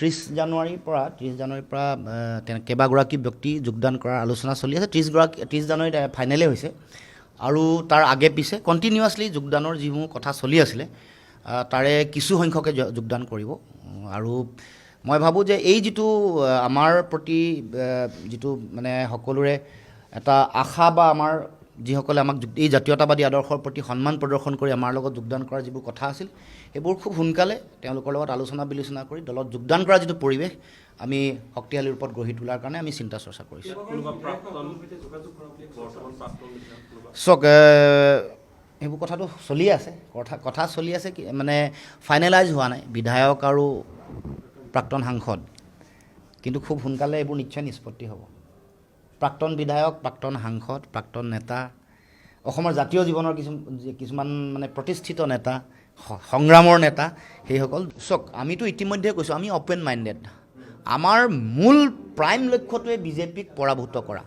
30 জানুৱাৰীৰ পৰা কেইবাগৰাকী ব্যক্তি যোগদান কৰাৰ আলোচনা চলি আছে। 30 জানুৱাৰীত ফাইনেলেই হৈছে আৰু তাৰ আগে পিছে কণ্টিনিউৱাছলি যোগদানৰ যিসমূহ কথা চলি আছিলে তাৰে কিছু সংখ্যকে যোগদান কৰিব। আৰু মই ভাবোঁ যে এই যিটো আমাৰ প্ৰতি যিটো মানে সকলোৰে এটা আশা বা আমাৰ যিসকলে আমাক এই জাতীয়তাবাদী আদৰ্শৰ প্ৰতি সন্মান প্ৰদৰ্শন কৰি আমাৰ লগত যোগদান কৰাৰ যিবোৰ কথা আছিল সেইবোৰ খুব সোনকালে তেওঁলোকৰ লগত আলোচনা বিলোচনা কৰি দলত যোগদান কৰাৰ যিটো পৰিৱেশ আমি শক্তিশালী ৰূপত গঢ়ি তোলাৰ কাৰণে আমি চিন্তা চৰ্চা কৰিছোঁ। চাওক, সেইবোৰ কথাটো চলি আছে, কথা চলি আছে, মানে ফাইনেলাইজ হোৱা নাই বিধায়ক আৰু প্ৰাক্তন সাংসদ, কিন্তু খুব সোনকালে এইবোৰ নিশ্চয় নিষ্পত্তি হ'ব। প্ৰাক্তন বিধায়ক, প্ৰাক্তন সাংসদ, প্ৰাক্তন নেতা, অসমৰ জাতীয় জীৱনৰ কিছুমান মানে প্ৰতিষ্ঠিত নেতা, সংগ্ৰামৰ নেতা, সেইসকল। চাওক, আমিতো ইতিমধ্যে কৈছোঁ আমি অ'পেন মাইণ্ডেড। আমাৰ মূল প্ৰাইম লক্ষ্যটোৱে বিজেপিক পৰাভূত কৰা,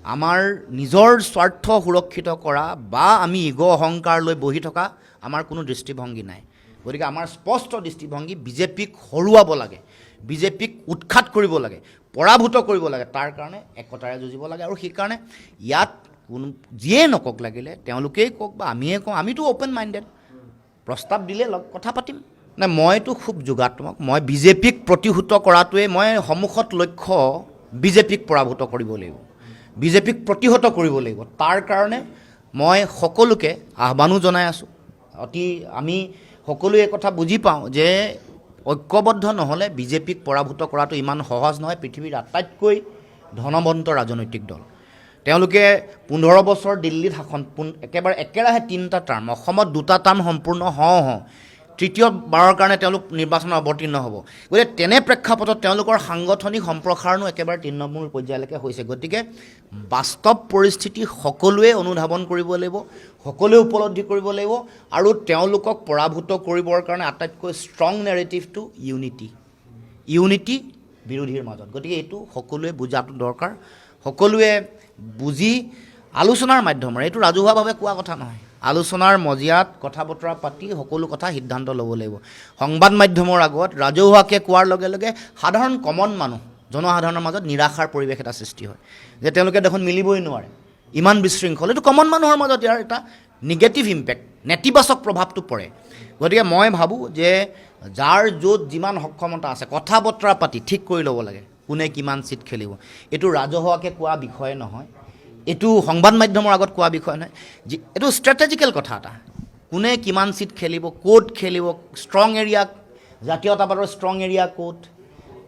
আমাৰ নিজৰ স্বাৰ্থ সুৰক্ষিত কৰা বা আমি ইগ' অহংকাৰ লৈ বহি থকা আমাৰ কোনো দৃষ্টিভংগী নাই। গতিকে আমাৰ স্পষ্ট দৃষ্টিভংগী বিজেপিক হৰুৱাব লাগে, বিজেপিক উৎখাত কৰিব লাগে, পৰাভূত কৰিব লাগে। তাৰ কাৰণে একতাৰে যুঁজিব লাগে আৰু সেইকাৰণে ইয়াত কোনো যিয়ে নকওক, লাগিলে তেওঁলোকেই কওক বা আমিয়ে কওঁ, আমিতো অ'পেন মাইণ্ডেড। প্ৰস্তাৱ দিলে লগ কথা পাতিম। নাই, মইতো খুব যোগাত্মক। মই বিজেপিক প্ৰতিহত কৰাটোৱে মই সন্মুখত লক্ষ্য বিজেপিক পৰাভূত কৰিব লাগিব, বিজেপিক প্ৰতিহত কৰিব লাগিব। তাৰ কাৰণে মই সকলোকে আহ্বানো জনাই আছোঁ। আমি সকলোৱে কথা বুজি পাওঁ যে ঐক্যবদ্ধ নহ'লে বিজেপিক পৰাভূত কৰাটো ইমান সহজ নহয়। পৃথিৱীৰ আটাইতকৈ ধনৱন্ত ৰাজনৈতিক দল, তেওঁলোকে 15 বছৰ দিল্লীত শাসন, একেৰাহে 3টা টাৰ্ম, অসমত 2টা টাৰ্ম সম্পূৰ্ণ হওঁ তৃতীয়বাৰৰ কাৰণে তেওঁলোক নিৰ্বাচনত অৱতীৰ্ণ হ'ব। গতিকে তেনে প্ৰেক্ষাপটত তেওঁলোকৰ সাংগঠনিক সম্প্ৰসাৰণো একেবাৰে তৃণমূল পৰ্যায়লৈকে হৈছে। গতিকে বাস্তৱ পৰিস্থিতি সকলোৱে অনুধাৱন কৰিব লাগিব, সকলোৱে উপলব্ধি কৰিব লাগিব আৰু তেওঁলোকক পৰাভূত কৰিবৰ কাৰণে আটাইতকৈ ষ্ট্ৰং নেৰেটিভটো ইউনিটি বিৰোধীৰ মাজত। গতিকে এইটো সকলোৱে বুজাটো দৰকাৰ, সকলোৱে বুজি আলোচনাৰ মাধ্যমেৰে, এইটো ৰাজহুৱাভাৱে কোৱা কথা নহয়, আলোচনাৰ মজিয়াত কথা বতৰা পাতি সকলো কথা সিদ্ধান্ত ল'ব লাগিব। সংবাদ মাধ্যমৰ আগত ৰাজহুৱাকৈ কোৱাৰ লগে লগে সাধাৰণ কমন মানুহ, জনসাধাৰণৰ মাজত নিৰাশাৰ পৰিৱেশ এটা সৃষ্টি হয় যে তেওঁলোকে দেখোন মিলিবই নোৱাৰে, ইমান বিশৃংখল। এইটো কমন মানুহৰ মাজত ইয়াৰ এটা নিগেটিভ ইম্পেক্ট, নেতিবাচক প্ৰভাৱটো পৰে। গতিকে মই ভাবোঁ যে যাৰ য'ত যিমান সক্ষমতা আছে কথা বতৰা পাতি ঠিক কৰি ল'ব লাগে কোনে কিমান চিট খেলিব। এইটো ৰাজহুৱাকৈ কোৱা বিষয় নহয়, এইটো সংবাদ মাধ্যমৰ আগত কোৱা বিষয় নহয়, এইটো ষ্ট্ৰেটেজিকেল কথা এটা। কোনে কিমান চিট খেলিব, ক'ত খেলিব, ষ্ট্ৰং এৰিয়া, জাতীয়তাবাদৰ ষ্ট্ৰং এৰিয়া ক'ত,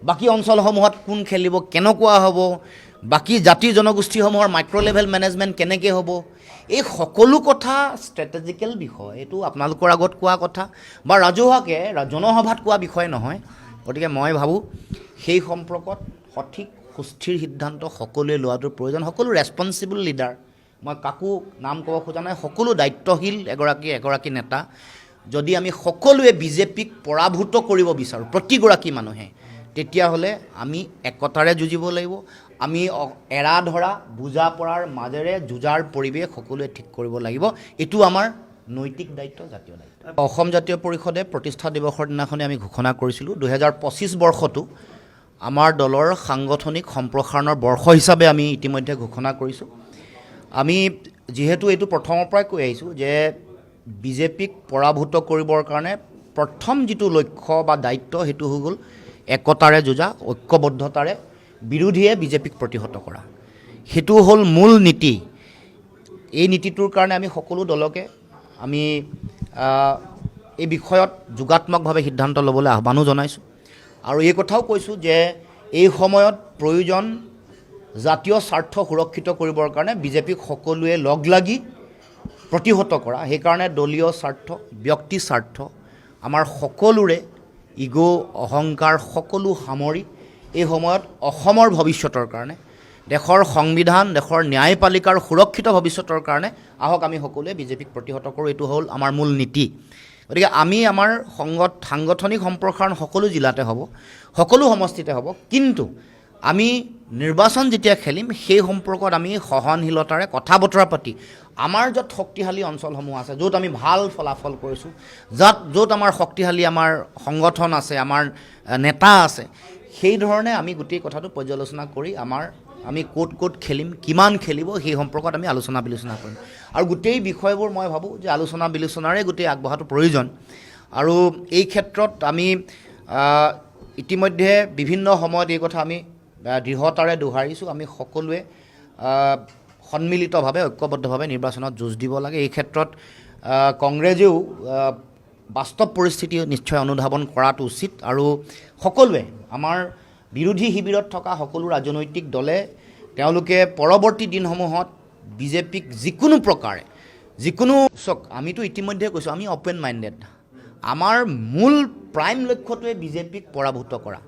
বাকী অঞ্চলসমূহত কোন খেলিব, কেনেকুৱা হ'ব, বাকী জাতি জনগোষ্ঠীসমূহৰ মাইক্ৰ' লেভেল মেনেজমেণ্ট কেনেকৈ হ'ব, এই সকলো কথা ষ্ট্ৰেটেজিকেল বিষয়। এইটো আপোনালোকৰ আগত কোৱা কথা বা ৰাজহুৱাকৈ জনসভাত কোৱা বিষয় নহয়। গতিকে মই ভাবোঁ সেই সম্পৰ্কত সঠিক সুস্থিৰ সিদ্ধান্ত সকলোৱে লোৱাটোৰ প্ৰয়োজন। সকলো ৰেছপনচিবল লিডাৰ, মই কাকো নাম ক'ব খোজা নাই, সকলো দায়িত্বশীল এগৰাকী নেতা, যদি আমি সকলোৱে বিজেপিক পৰাভূত কৰিব বিচাৰোঁ প্ৰতিগৰাকী মানুহে, তেতিয়াহ'লে আমি একতাৰে যুঁজিব লাগিব। আমি এৰা ধৰা বুজা পৰাৰ মাজেৰে যুঁজাৰ পৰিৱেশ সকলোৱে ঠিক কৰিব লাগিব। এইটো আমাৰ নৈতিক দায়িত্ব, জাতীয় দায়িত্ব। অসম জাতীয় পৰিষদে প্ৰতিষ্ঠা দিৱসৰ দিনাখনেই আমি ঘোষণা কৰিছিলোঁ 2025 বৰ্ষটো আমাৰ দলৰ সাংগঠনিক সম্প্ৰসাৰণৰ বৰ্ষ হিচাপে আমি ইতিমধ্যে ঘোষণা কৰিছোঁ। আমি যিহেতু এইটো প্ৰথমৰ পৰাই কৈ আহিছোঁ যে বিজেপিক পৰাভূত কৰিবৰ কাৰণে প্ৰথম যিটো লক্ষ্য বা দায়িত্ব সেইটো হৈ গ'ল একতাৰে যুঁজা, ঐক্যবদ্ধতাৰে বিৰোধীয়ে বিজেপিক প্ৰতিহত কৰা। সেইটো হ'ল মূল নীতি। এই নীতিটোৰ কাৰণে আমি সকলো দলকে আমি এই বিষয়ত যোগাত্মকভাৱে সিদ্ধান্ত ল'বলৈ আহ্বানো জনাইছোঁ আৰু এই কথাও কৈছোঁ যে এই সময়ত প্ৰয়োজন জাতীয় স্বাৰ্থ সুৰক্ষিত কৰিবৰ কাৰণে বিজেপিক সকলোৱে লগ লাগি প্ৰতিহত কৰা। সেইকাৰণে দলীয় স্বাৰ্থ, ব্যক্তি স্বাৰ্থ, আমাৰ সকলোৰে ইগ' অহংকাৰ সকলো সামৰি এই সময়ত অসমৰ ভৱিষ্যতৰ কাৰণে, দেশৰ সংবিধান, দেশৰ ন্যায়পালিকাৰ সুৰক্ষিত ভৱিষ্যতৰ কাৰণে আহক আমি সকলোৱে বিজেপিক প্ৰতিহত কৰোঁ। এইটো হ'ল আমাৰ মূল নীতি। গতিকে আমি আমাৰ সাংগঠনিক সম্প্ৰসাৰণ সকলো জিলাতে হ'ব, সকলো সমষ্টিতে হ'ব, কিন্তু আমি নিৰ্বাচন যেতিয়া খেলিম সেই সম্পৰ্কত আমি সহনশীলতাৰে কথা বতৰা পাতি আমাৰ য'ত শক্তিশালী অঞ্চলসমূহ আছে, য'ত আমি ভাল ফলাফল কৰিছোঁ, য'ত আমাৰ শক্তিশালী আমাৰ সংগঠন আছে, আমাৰ নেতা আছে, সেই ধৰণে আমি গোটেই কথাটো পৰ্যালোচনা কৰি আমি ক'ত খেলিম, কিমান খেলিব, সেই সম্পৰ্কত আমি আলোচনা বিলোচনা কৰিম। আৰু গোটেই বিষয়বোৰ মই ভাবোঁ যে আলোচনা বিলোচনাৰে গোটেই আগবঢ়াটো প্ৰয়োজন। আৰু এই ক্ষেত্ৰত আমি ইতিমধ্যে বিভিন্ন সময়ত এই কথা আমি দৃঢ়তাৰে দোহাৰিছোঁ, আমি সকলোৱে সন্মিলিতভাৱে ঐক্যবদ্ধভাৱে নিৰ্বাচনত যুঁজ দিব লাগে। এই ক্ষেত্ৰত কংগ্ৰেছেও বাস্তৱ পৰিস্থিতি নিশ্চয় অনুধাৱন কৰাটো উচিত। আৰু সকলোৱে আমাৰ বিৰোধী শিবিৰত থকা সকলো ৰাজনৈতিক দলে তেওঁলোকে পৰৱৰ্তী দিনসমূহত বিজেপিক যিকোনো প্ৰকাৰে চাওক, আমিতো ইতিমধ্যে কৈছোঁ আমি অ'পেন মাইণ্ডেড। আমাৰ মূল প্ৰাইম লক্ষ্যটোৱে বিজেপিক পৰাভূত কৰা,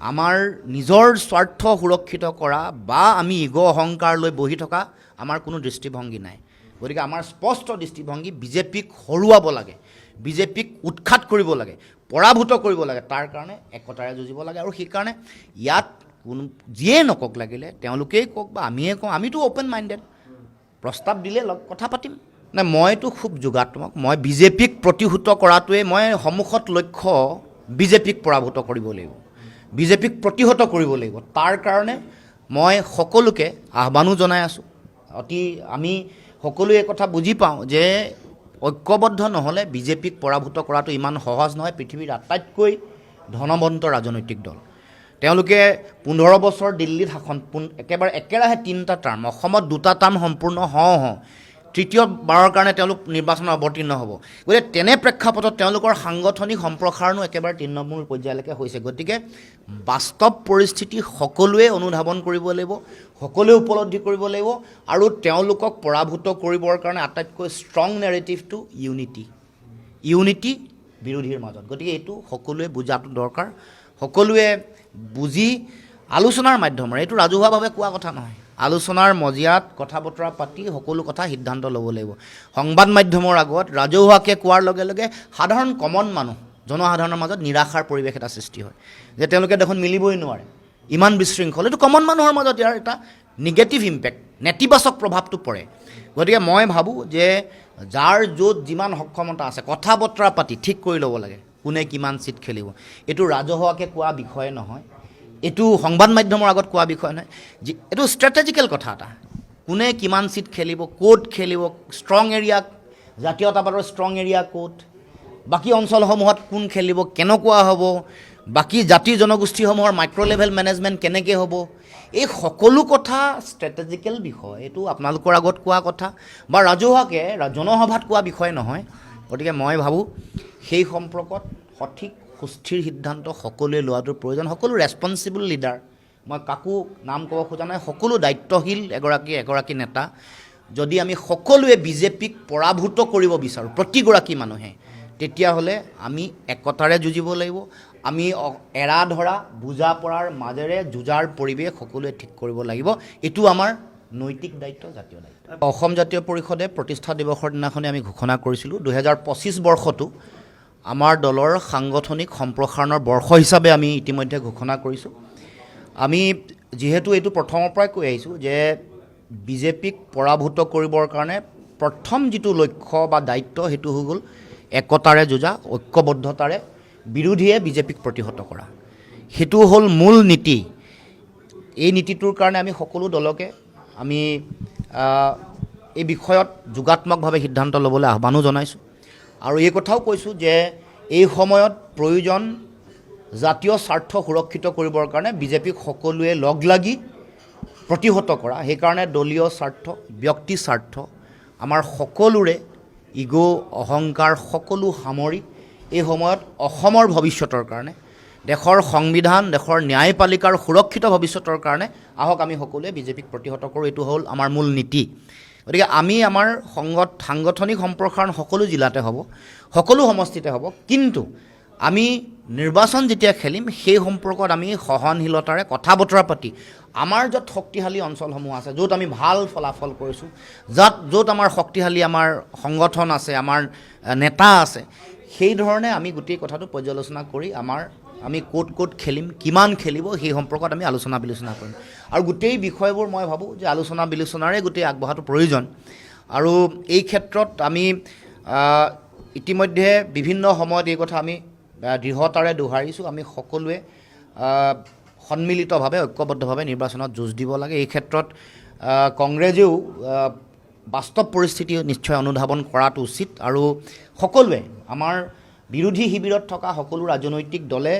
আমাৰ নিজৰ স্বাৰ্থ সুৰক্ষিত কৰা বা আমি ইগ' অহংকাৰ লৈ বহি থকা আমাৰ কোনো দৃষ্টিভংগী নাই। গতিকে আমাৰ স্পষ্ট দৃষ্টিভংগী বিজেপিক হৰুৱাব লাগে, বিজেপিক উৎখাত কৰিব লাগে, পৰাভূত কৰিব লাগে। তাৰ কাৰণে একতাৰে যুঁজিব লাগে। আৰু সেইকাৰণে ইয়াত কোনো যিয়ে নকওক, লাগিলে তেওঁলোকেই কওক বা আমিয়ে কওঁ, আমিতো অ'পেন মাইণ্ডেড। প্ৰস্তাৱ দিলে কথা পাতিম। নাই, মইতো খুব যোগাত্মক। মই বিজেপিক প্ৰতিহত কৰাটোৱে মই সন্মুখত লক্ষ্য বিজেপিক পৰাভূত কৰিব লাগিব, বিজেপিক প্ৰতিহত কৰিব লাগিব। তাৰ কাৰণে মই সকলোকে আহ্বানো জনাই আছোঁ। আমি সকলোৱে এই কথা বুজি পাওঁ যে ঐক্যবদ্ধ নহ'লে বিজেপিক পৰাভূত কৰাটো ইমান সহজ নহয়। পৃথিৱীৰ আটাইতকৈ ধনৱন্ত ৰাজনৈতিক দল, তেওঁলোকে 15 বছৰ দিল্লীত শাসন, একেৰাহে 3টা টাৰ্ম, অসমত 2টা টাৰ্ম সম্পূৰ্ণ হওঁ তৃতীয়বাৰৰ কাৰণে তেওঁলোক নিৰ্বাচনত অৱতীৰ্ণ হ'ব। গতিকে তেনে প্ৰেক্ষাপটত তেওঁলোকৰ সাংগঠনিক সম্প্ৰসাৰণো একেবাৰে তৃণমূল পৰ্যায়লৈকে হৈছে। গতিকে বাস্তৱ পৰিস্থিতি সকলোৱে অনুধাৱন কৰিব লাগিব, সকলোৱে উপলব্ধি কৰিব লাগিব। আৰু তেওঁলোকক পৰাভূত কৰিবৰ কাৰণে আটাইতকৈ ষ্ট্ৰং নেৰেটিভটো ইউনিটি বিৰোধীৰ মাজত। গতিকে এইটো সকলোৱে বুজাটো দৰকাৰ। সকলোৱে বুজি আলোচনাৰ মাধ্যমেৰে, এইটো ৰাজহুৱাভাৱে কোৱা কথা নহয়, আলোচনাৰ মজিয়াত কথা বতৰা পাতি সকলো কথা সিদ্ধান্ত ল'ব লাগিব। সংবাদ মাধ্যমৰ আগত ৰাজহুৱাকৈ কোৱাৰ লগে লগে সাধাৰণ কমন মানুহ, জনসাধাৰণৰ মাজত নিৰাশাৰ পৰিৱেশ এটা সৃষ্টি হয় যে তেওঁলোকে দেখোন মিলিবই নোৱাৰে, ইমান বিশৃংখল। এইটো কমন মানুহৰ মাজত ইয়াৰ এটা নিগেটিভ ইম্পেক্ট, নেতিবাচক প্ৰভাৱটো পৰে। গতিকে মই ভাবোঁ যে যাৰ য'ত যিমান সক্ষমতা আছে কথা বতৰা পাতি ঠিক কৰি ল'ব লাগে কোনে কিমান ছিট খেলিব। এইটো ৰাজহুৱাকৈ কোৱা বিষয় নহয়, এইটো সংবাদ মাধ্যমৰ আগত কোৱা বিষয় নহয়, এইটো ষ্ট্ৰেটেজিকেল কথা এটা। কোনে কিমান ছিট খেলিব, ক'ত খেলিব, ষ্ট্ৰং এৰিয়া, জাতীয়তাবাদৰ ষ্ট্ৰং এৰিয়া ক'ত, বাকী অঞ্চলসমূহত কোন খেলিব, কেনেকুৱা হ'ব, বাকী জাতি জনগোষ্ঠীসমূহৰ মাইক্ৰ' লেভেল মেনেজমেণ্ট কেনেকৈ হ'ব, এই সকলো কথা ষ্ট্ৰেটেজিকেল বিষয়। এইটো আপোনালোকৰ আগত কোৱা কথা বা ৰাজহুৱাকৈ জনসভাত কোৱা বিষয় নহয়। গতিকে মই ভাবোঁ সেই সম্পৰ্কত সঠিক সুস্থিৰ সিদ্ধান্ত সকলোৱে লোৱাটোৰ প্ৰয়োজন। সকলো ৰেছপনচিবল লিডাৰ, মই কাকো নাম ক'ব খোজা নাই, সকলো দায়িত্বশীল এগৰাকী নেতা, যদি আমি সকলোৱে বিজেপিক পৰাভূত কৰিব বিচাৰোঁ প্ৰতিগৰাকী মানুহে, তেতিয়াহ'লে আমি একতাৰে যুঁজিব লাগিব। আমি এৰা ধৰা বুজা পৰাৰ মাজেৰে যুঁজাৰ পৰিৱেশ সকলোৱে ঠিক কৰিব লাগিব। এইটো আমাৰ নৈতিক দায়িত্ব, জাতীয় দায়িত্ব। অসম জাতীয় পৰিষদে প্ৰতিষ্ঠা দিৱসৰ দিনাখনে আমি ঘোষণা কৰিছিলোঁ 2025 বৰ্ষটো আমাৰ দলৰ সাংগঠনিক সম্প্ৰসাৰণৰ বৰ্ষ হিচাপে আমি ইতিমধ্যে ঘোষণা কৰিছোঁ। আমি যিহেতু এইটো প্ৰথমৰ পৰাই কৈ আহিছোঁ যে বিজেপিক পৰাভূত কৰিবৰ কাৰণে প্ৰথম যিটো লক্ষ্য বা দায়িত্ব সেইটো হৈ গ'ল একতাৰে যুঁজা, ঐক্যবদ্ধতাৰে বিৰোধীয়ে বিজেপিক প্ৰতিহত কৰা। সেইটো হ'ল মূল নীতি। এই নীতিটোৰ কাৰণে আমি সকলো দলকে আমি এই বিষয়ত যোগাত্মকভাৱে সিদ্ধান্ত ল'বলৈ আহ্বানো জনাইছোঁ। আৰু এই কথাও কৈছোঁ যে এই সময়ত প্ৰয়োজন জাতীয় স্বাৰ্থ সুৰক্ষিত কৰিবৰ কাৰণে বিজেপিক সকলোৱে লগ লাগি প্ৰতিহত কৰা। সেইকাৰণে দলীয় স্বাৰ্থ, ব্যক্তি স্বাৰ্থ, আমাৰ সকলোৰে ইগ' অহংকাৰ সকলো সামৰি এই সময়ত অসমৰ ভৱিষ্যতৰ কাৰণে, দেশৰ সংবিধান, দেশৰ ন্যায়পালিকাৰ সুৰক্ষিত ভৱিষ্যতৰ কাৰণে আহক আমি সকলোৱে বিজেপিক প্ৰতিহত কৰোঁ। এইটো হ'ল আমাৰ মূল নীতি। গতিকে আমি আমাৰ সাংগঠনিক সম্প্ৰসাৰণ সকলো জিলাতে হ'ব, সকলো সমষ্টিতে হ'ব। কিন্তু আমি নিৰ্বাচন যেতিয়া খেলিম সেই সম্পৰ্কত আমি সহনশীলতাৰে কথা বতৰা পাতি আমাৰ য'ত শক্তিশালী অঞ্চলসমূহ আছে, য'ত আমি ভাল ফলাফল কৰিছোঁ, য'ত আমাৰ শক্তিশালী আমাৰ সংগঠন আছে, আমাৰ নেতা আছে, সেই ধৰণে আমি গোটেই কথাটো পৰ্যালোচনা কৰি আমি ক'ত খেলিম, কিমান খেলিব, সেই সম্পৰ্কত আমি আলোচনা বিলোচনা কৰিম। আৰু গোটেই বিষয়বোৰ মই ভাবোঁ যে আলোচনা বিলোচনাৰে গোটেই আগবঢ়াটো প্ৰয়োজন। আৰু এই ক্ষেত্ৰত আমি ইতিমধ্যে বিভিন্ন সময়ত এই কথা আমি দৃঢ়তাৰে দোহাৰিছোঁ, আমি সকলোৱে সন্মিলিতভাৱে ঐক্যবদ্ধভাৱে নিৰ্বাচনত যুঁজ দিব লাগে। এই ক্ষেত্ৰত কংগ্ৰেছেও বাস্তৱ পৰিস্থিতি নিশ্চয় অনুধাৱন কৰাটো উচিত। আৰু সকলোৱে আমাৰ বিৰোধী শিবিৰত থকা সকলো ৰাজনৈতিক দলে